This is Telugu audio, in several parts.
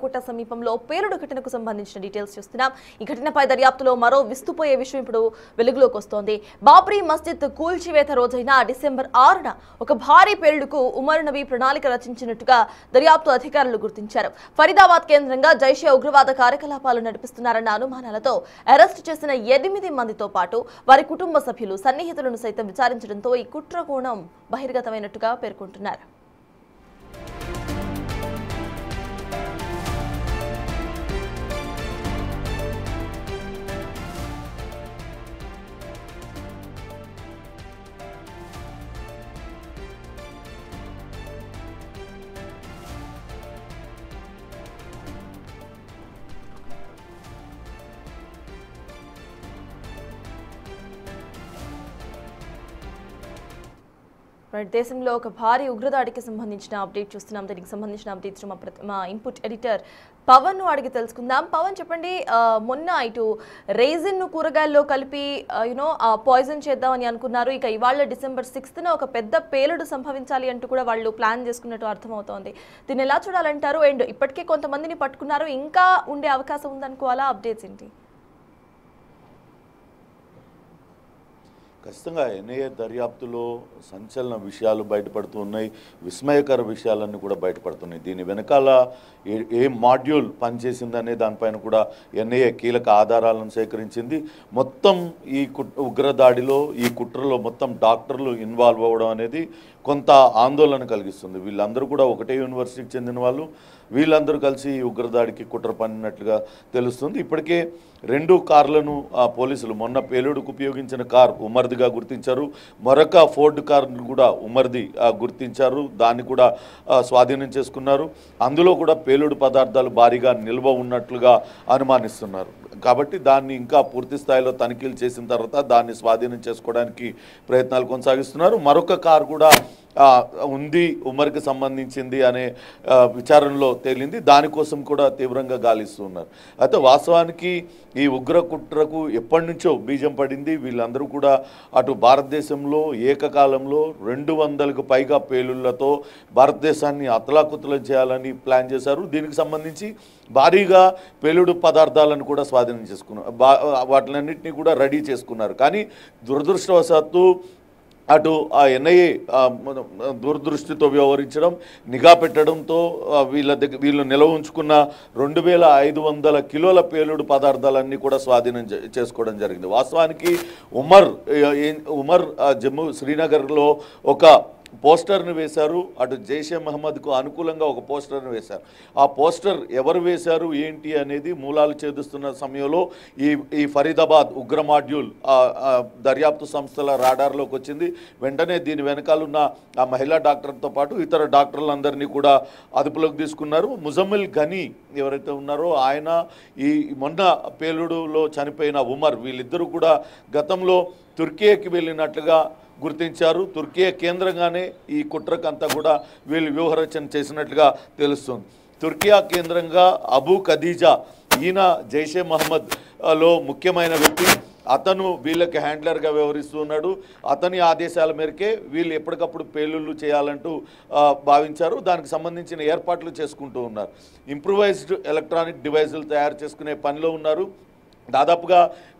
కోట సమీపంలో పేలుడు ఘటనకు సంబంధించిన డీటెయిల్స్ చూస్తున్నాం. ఈ ఘటనపై దర్యాప్తులో మరో విస్తుపోయే విషయం ఇప్పుడు వెలుగులోకి వస్తోంది. బాబ్రీ మస్జిద్ కూల్చివేత రోజైన డిసెంబర్ 6న ఒక భారీ పేలుడుకు ఉమర్ నబీ ప్రణాళిక రచించినట్టుగా దర్యాప్తు అధికారులు గుర్తించారు. ఫరీదాబాద్ కేంద్రంగా జైషే ఉగ్రవాద కార్యకలాపాలు నడిపిస్తున్నారన్న అనుమానాలతో అరెస్టు చేసిన 8 మందితో పాటు వారి కుటుంబ సభ్యులు, సన్నిహితులను సైతం విచారించడంతో ఈ కుట్ర కోణం బహిర్గతమైనట్టుగా పేర్కొంటున్నారు. దేశంలో ఒక భారీ ఉగ్రదాడికి సంబంధించిన అప్డేట్ చూస్తున్నాం. దీనికి సంబంధించిన అప్డేట్స్ మా ఇన్పుట్ ఎడిటర్ పవన్ ను అడిగి తెలుసుకుందాం. పవన్, చెప్పండి, మొన్న ఇటు రైజిన్ ను కూరగాయల్లో కలిపి పాయిజన్ చేద్దామని అనుకున్నారు. ఇక ఇవాళ డిసెంబర్ 6న ఒక పెద్ద పేలుడు సంభవించాలి అంటూ కూడా వాళ్ళు ప్లాన్ చేసుకున్నట్టు అర్థమవుతోంది. దీన్ని ఎలా చూడాలంటారు? అండ్ ఇప్పటికే కొంతమందిని పట్టుకున్నారు, ఇంకా ఉండే అవకాశం ఉందనుకోవాలా? అప్డేట్స్ ఏంటి? ఖచ్చితంగా ఎన్ఐఏ దర్యాప్తులో సంచలన విషయాలు బయటపడుతూ ఉన్నాయి, విస్మయకర విషయాలన్నీ కూడా బయటపడుతున్నాయి. దీని వెనకాల ఏ మాడ్యూల్ పనిచేసిందనే దానిపైన కూడా ఎన్ఐఏ కీలక ఆధారాలను సేకరించింది. మొత్తం ఈ ఉగ్రదాడిలో, ఈ కుట్రలో మొత్తం డాక్టర్లు ఇన్వాల్వ్ అవ్వడం అనేది కొంత ఆందోళన కలిగిస్తుంది. వీళ్ళందరూ కూడా ఒకటే యూనివర్సిటీకి చెందిన వాళ్ళు, వీళ్ళందరూ కలిసి ఈ ఉగ్రదాడికి కుట్ర పన్నినట్లుగా తెలుస్తుంది. ఇప్పటికే 2 కార్లను పోలీసులు మొన్న పేలుడుకు ఉపయోగించిన కార్ ఉమర్దిగా గుర్తించారు. మరొక ఫోర్డ్ కార్ను కూడా ఉమర్ది గుర్తించారు, దాన్ని కూడా స్వాధీనం చేసుకున్నారు. అందులో కూడా పేలుడు పదార్థాలు భారీగా నిల్వ ఉన్నట్లుగా అనుమానిస్తున్నారు. కాబట్టి దాన్ని ఇంకా పూర్తి స్థాయిలో తనిఖీలు చేసిన తర్వాత దాన్ని స్వాధీనం చేసుకోవడానికి ప్రయత్నాలు కొనసాగిస్తున్నారు. మరొక కార్ కూడా ఉంది, ఉమర్కి సంబంధించింది అనే విచారణలో తేలింది. దానికోసం కూడా తీవ్రంగా గాలిస్తున్నారు. అయితే వాస్తవానికి ఈ ఉగ్ర కుట్రకు ఎప్పటి నుంచో బీజం పడింది. వీళ్ళందరూ కూడా అటు భారతదేశంలో ఏకకాలంలో 200కు పైగా పేలుళ్లతో భారతదేశాన్ని అతలాకుతలం చేయాలని ప్లాన్ చేశారు. దీనికి సంబంధించి భారీగా పేలుడు పదార్థాలను కూడా స్వాధీనం చేసుకున్నారు, వాటిలన్నింటినీ కూడా రెడీ చేసుకున్నారు. కానీ దురదృష్టవశాత్తు అటు ఆ ఎన్ఐఏ దూరదృష్టితో వ్యవహరించడం, నిఘా పెట్టడంతో వీళ్ళు నిల్వ ఉంచుకున్న 2500 కిలోల పేలుడు పదార్థాలన్నీ కూడా స్వాధీనం చేసుకోవడం జరిగింది. వాస్తవానికి ఉమర్ జమ్మూ శ్రీనగర్లో ఒక పోస్టర్ను వేశారు. అటు జైషే మహమ్మద్కు అనుకూలంగా ఒక పోస్టర్ను వేశారు. ఆ పోస్టర్ ఎవరు వేశారు ఏంటి అనేది మూలాలు ఛేదిస్తున్న సమయంలో ఈ ఫరీదాబాద్ ఉగ్ర మాడ్యూల్ దర్యాప్తు సంస్థల రాడార్లోకి వచ్చింది. వెంటనే దీని వెనకాలన్న ఆ మహిళా డాక్టర్తో పాటు ఇతర డాక్టర్లందరినీ కూడా అదుపులోకి తీసుకున్నారు. ముజమ్మిల్ ఘనీ ఎవరైతే ఉన్నారో ఆయన, ఈ మొన్న పేలుడులో చనిపోయిన ఉమర్, వీళ్ళిద్దరూ కూడా గతంలో తుర్కియాకి వెళ్ళినట్లుగా గుర్తించారు. తుర్కియా కేంద్రంగానే ఈ కుట్రకంతా కూడా వీళ్ళు వ్యూహరచన చేసినట్లుగా తెలుస్తుంది. తుర్కియా కేంద్రంగా అబూ ఖదీజా, ఈయన జైషే మహమ్మద్లో ముఖ్యమైన వ్యక్తి. అతను వీళ్ళకి హ్యాండ్లర్గా వ్యవహరిస్తున్నాడు. అతని ఆదేశాల మేరకే వీళ్ళు ఎప్పటికప్పుడు పేలుళ్ళు చేయాలంటూ భావించారు. దానికి సంబంధించిన ఏర్పాట్లు చేసుకుంటూ ఉన్నారు. ఇంప్రూవైజ్డ్ ఎలక్ట్రానిక్ డివైజులు తయారు చేసుకునే పనిలో ఉన్నారు. దాదాపుగా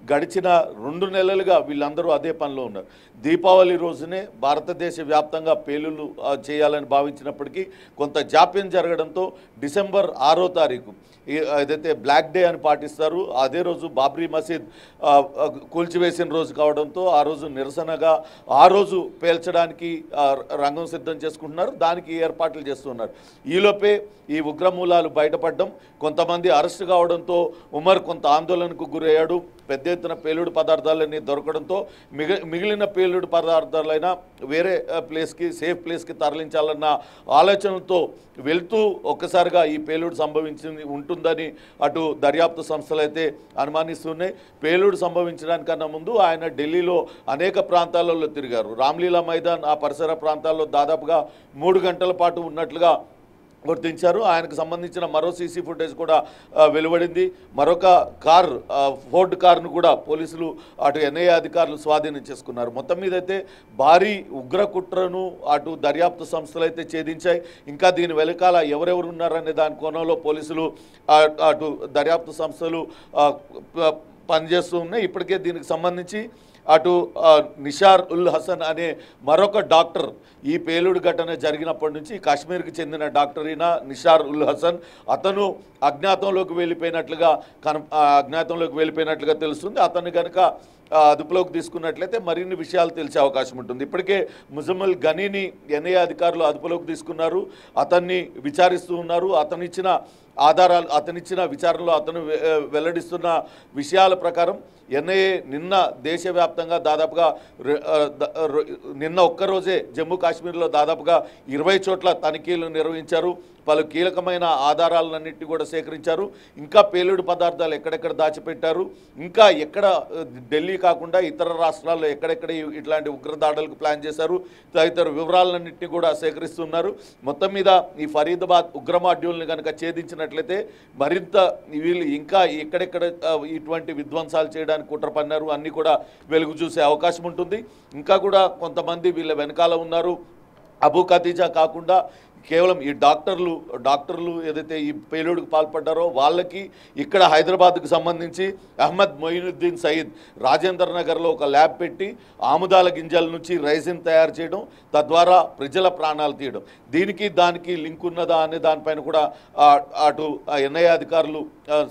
గడిచిన 2 నెలలుగా వీళ్ళందరూ అదే పనిలో ఉన్నారు. దీపావళి రోజునే భారతదేశ వ్యాప్తంగా పేలుళ్ళు చేయాలని భావించినప్పటికీ కొంత జాప్యం జరగడంతో డిసెంబర్ 6వ తారీఖు ఏదైతే బ్లాక్ డే అని పాటిస్తారు, అదే రోజు బాబ్రీ మసీద్ కూల్చివేసిన రోజు కావడంతో ఆ రోజు నిరసనగా ఆ రోజు పేల్చడానికి రంగం సిద్ధం చేసుకుంటున్నారు. దానికి ఏర్పాట్లు చేస్తున్నారు. ఈలోపే ఈ ఉగ్రమూలాలు బయటపడడం, కొంతమంది అరెస్టు కావడంతో ఉమర్ కొంత ఆందోళనకు గురయ్యాడు. పెద్ద ఎత్తున పేలుడు పదార్థాలన్నీ దొరకడంతో మిగిలిన పేలుడు పదార్థాలైనా వేరే ప్లేస్కి, సేఫ్ ప్లేస్కి తరలించాలన్న ఆలోచనతో వెళ్తూ ఒక్కసారిగా ఈ పేలుడు సంభవించింది ఉంటుందని అటు దర్యాప్తు సంస్థలు అయితే అనుమానిస్తున్నాయి. పేలుడు సంభవించడానికన్నా ముందు ఆయన ఢిల్లీలో అనేక ప్రాంతాలలో తిరిగారు. రామ్లీలా మైదాన్, ఆ పరిసర ప్రాంతాల్లో దాదాపుగా 3 గంటల పాటు ఉన్నట్లుగా గుర్తించారు. ఆయనకు సంబంధించిన మరో సీసీ ఫుటేజ్ కూడా వెలువడింది. మరొక కార్, ఫోర్డ్ కార్ను కూడా పోలీసులు అటు ఎన్ఐఏ అధికారులు స్వాధీనం చేసుకున్నారు. మొత్తం మీద అయితే భారీ ఉగ్ర కుట్రను అటు దర్యాప్తు సంస్థలు అయితే ఛేదించాయి. ఇంకా దీని వెనకాల ఎవరెవరు ఉన్నారనే దాని కోణంలో పోలీసులు అటు దర్యాప్తు సంస్థలు పనిచేస్తూ ఉన్నాయి. ఇప్పటికే దీనికి సంబంధించి అటు నిషార్ ఉల్ హసన్ అనే మరొక డాక్టర్, ఈ పేలుడు ఘటన జరిగినప్పటి నుంచి కాశ్మీర్కి చెందిన డాక్టర్ అయిన నిషార్ ఉల్ హసన్, అతను అజ్ఞాతంలోకి వెళ్ళిపోయినట్లుగా తెలుస్తుంది. అతను కనుక అదుపులోకి తీసుకున్నట్లయితే మరిన్ని విషయాలు తెలిసే అవకాశం ఉంటుంది. ఇప్పటికే ముజమ్మల్ గనీని ఎన్ఐఏ అధికారులు అదుపులోకి తీసుకున్నారు. అతన్ని విచారిస్తూ ఉన్నారు. అతనిచ్చిన విచారణలో అతను వెల్లడిస్తున్న విషయాల ప్రకారం ఎన్ఐఏ నిన్న దేశవ్యాప్తంగా దాదాపుగా నిన్న ఒక్కరోజే జమ్మూ కాశ్మీర్లో దాదాపుగా 20 చోట్ల తనిఖీలు నిర్వహించారు. పలు కీలకమైన ఆధారాలన్నింటినీ కూడా సేకరించారు. ఇంకా పేలుడు పదార్థాలు ఎక్కడెక్కడ దాచిపెట్టారు, ఇంకా ఎక్కడ ఢిల్లీ కాకుండా ఇతర రాష్ట్రాల్లో ఎక్కడెక్కడ ఇట్లాంటి ఉగ్రదాడులకు ప్లాన్ చేశారు, తదితర వివరాలన్నింటినీ కూడా సేకరిస్తున్నారు. మొత్తం మీద ఈ ఫరీదాబాద్ ఉగ్ర మాడ్యూల్ని కనుక ఛేదించినట్లయితే మరింత వీళ్ళు ఇంకా ఎక్కడెక్కడ ఇటువంటి విధ్వంసాలు చేయడానికి కుట్ర పన్నారు అన్నీ కూడా వెలుగు చూసే అవకాశం ఉంటుంది. ఇంకా కూడా కొంతమంది వీళ్ళ వెనకాల ఉన్నారు. అబూ ఖదీజా కాకుండా కేవలం ఈ డాక్టర్లు ఏదైతే ఈ పేలుడుకు పాల్పడ్డారో వాళ్ళకి ఇక్కడ హైదరాబాద్కు సంబంధించి అహ్మద్ మొయినుద్దీన్ సయీద్ రాజేంద్ర నగర్లో ఒక ల్యాబ్ పెట్టి ఆముదాల గింజల నుంచి రైసిన్ తయారు చేయడం, తద్వారా ప్రజల ప్రాణాలు తీయడం, దానికి లింక్ ఉన్నదా అనే దానిపైన కూడా అటు ఎన్ఐఏ అధికారులు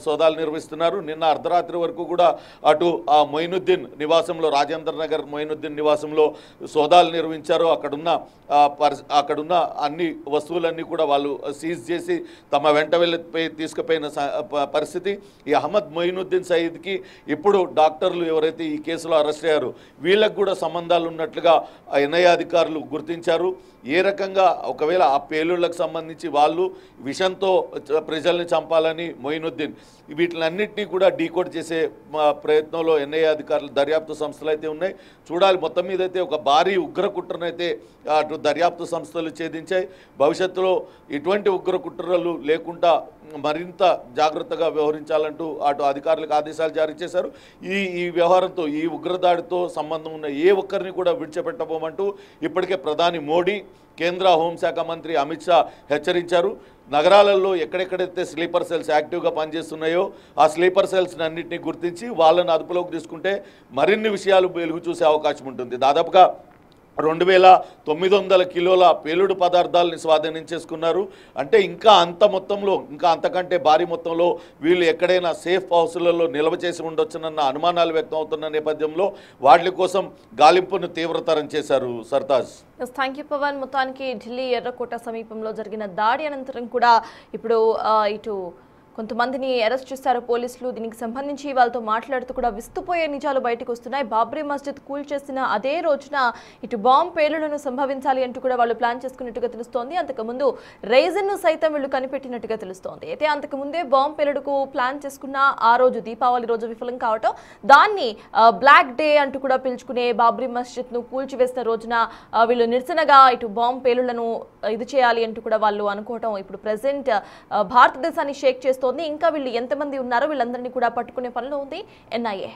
సోదాలు నిర్వహిస్తున్నారు. నిన్న అర్ధరాత్రి వరకు కూడా అటు మొయినుద్దీన్ నివాసంలో, రాజేంద్ర నగర్ మొయినుద్దీన్ నివాసంలో సోదాలు నిర్వహించారు. అక్కడున్న అన్ని వస్తువులన్నీ కూడా వాళ్ళు సీజ్ చేసి తమ వెంట తీసుకుపోయిన పరిస్థితి. ఈ అహ్మద్ మొయినుద్దీన్ సయీద్కి ఇప్పుడు డాక్టర్లు ఎవరైతే ఈ కేసులో అరెస్ట్ అయ్యారో వీళ్ళకు కూడా సంబంధాలు ఉన్నట్లుగా ఎన్ఐఏ అధికారులు గుర్తించారు. ఏ రకంగా ఒకవేళ ఆ పేలుళ్లకు సంబంధించి వాళ్ళు విషంతో ప్రజల్ని చంపాలని మొయినుద్దీన్, వీటిలన్నింటినీ కూడా డీకోడ్ చేసే ప్రయత్నంలో ఎన్ఐఏ అధికారులు దర్యాప్తు సంస్థలు అయితే ఉన్నాయి. చూడాలి. మొత్తం మీద అయితే ఒక భారీ ఉగ్ర కుట్రనైతే అటు దర్యాప్తు సంస్థలు ఛేదించాయి. భవిష్యత్తులో ఇటువంటి ఉగ్ర కుట్రలు లేకుండా మరింత జాగ్రత్తగా వ్యవహరించాలంటూ అటు అధికారులకు ఆదేశాలు జారీ చేశారు. ఈ వ్యవహారంతో, ఈ ఉగ్రదాడితో సంబంధం ఉన్న ఏ ఒక్కరిని కూడా విడిచిపెట్టబోమంటూ ఇప్పటికే ప్రధాని మోడీ, కేంద్ర హోంశాఖ మంత్రి అమిత్ షా హెచ్చరించారు. నగరాలలో ఎక్కడెక్కడైతే స్లీపర్ సెల్స్ యాక్టివ్గా పనిచేస్తున్నాయో ఆ స్లీపర్ సెల్స్ని అన్నింటినీ గుర్తించి వాళ్ళని అదుపులోకి తీసుకుంటే మరిన్ని విషయాలు వెలుగు చూసే అవకాశం ఉంటుంది. దాదాపుగా 2900 కిలోల పేలుడు పదార్థాలని స్వాధీనం చేసుకున్నారు. అంటే ఇంకా అంతకంటే భారీ మొత్తంలో వీళ్ళు ఎక్కడైనా సేఫ్ హౌస్లలో నిల్వ చేసి ఉండొచ్చునన్న అనుమానాలు వ్యక్తం అవుతున్న నేపథ్యంలో వాటి కోసం గాలింపును తీవ్రతరం చేశారు. సర్తాజ్. Thank you Pavan. మొత్తానికి ఢిల్లీ ఎర్రకోట సమీపంలో జరిగిన దాడి అనంతరం కూడా ఇప్పుడు ఇటు కొంతమందిని అరెస్ట్ చేశారు పోలీసులు. దీనికి సంబంధించి వాళ్ళతో మాట్లాడుతూ కూడా విస్తుపోయే నిజాలు బయటకు వస్తున్నాయి. బాబ్రీ మస్జిద్ కూల్చేసిన అదే రోజున ఇటు బాంబ్ పేలుళ్లను సంభవించాలి అంటూ కూడా వాళ్ళు ప్లాన్ చేసుకున్నట్టుగా తెలుస్తోంది. అంతకుముందు రైజిన్ను సైతం వీళ్ళు కనిపెట్టినట్టుగా తెలుస్తోంది. అయితే అంతకుముందే బాంబ్ పేలుడుకు ప్లాన్ చేసుకున్న ఆ రోజు, దీపావళి రోజు విఫలం కావటం, దాన్ని బ్లాక్ డే అంటూ కూడా పిలుచుకునే బాబ్రీ మస్జిద్ను కూల్చివేసిన రోజున వీళ్ళు నిరసనగా ఇటు బాంబ్ పేలుళ్లను ఇది చేయాలి అంటూ కూడా వాళ్ళు అనుకోవటం ఇప్పుడు ప్రెసెంట్ భారతదేశాన్ని షేక్ చేస్తోంది. ఇంకా వీళ్ళు ఎంతమంది ఉన్నారో వీళ్ళందరినీ కూడా పట్టుకునే పనిలో ఉంది ఎన్ఐఏ.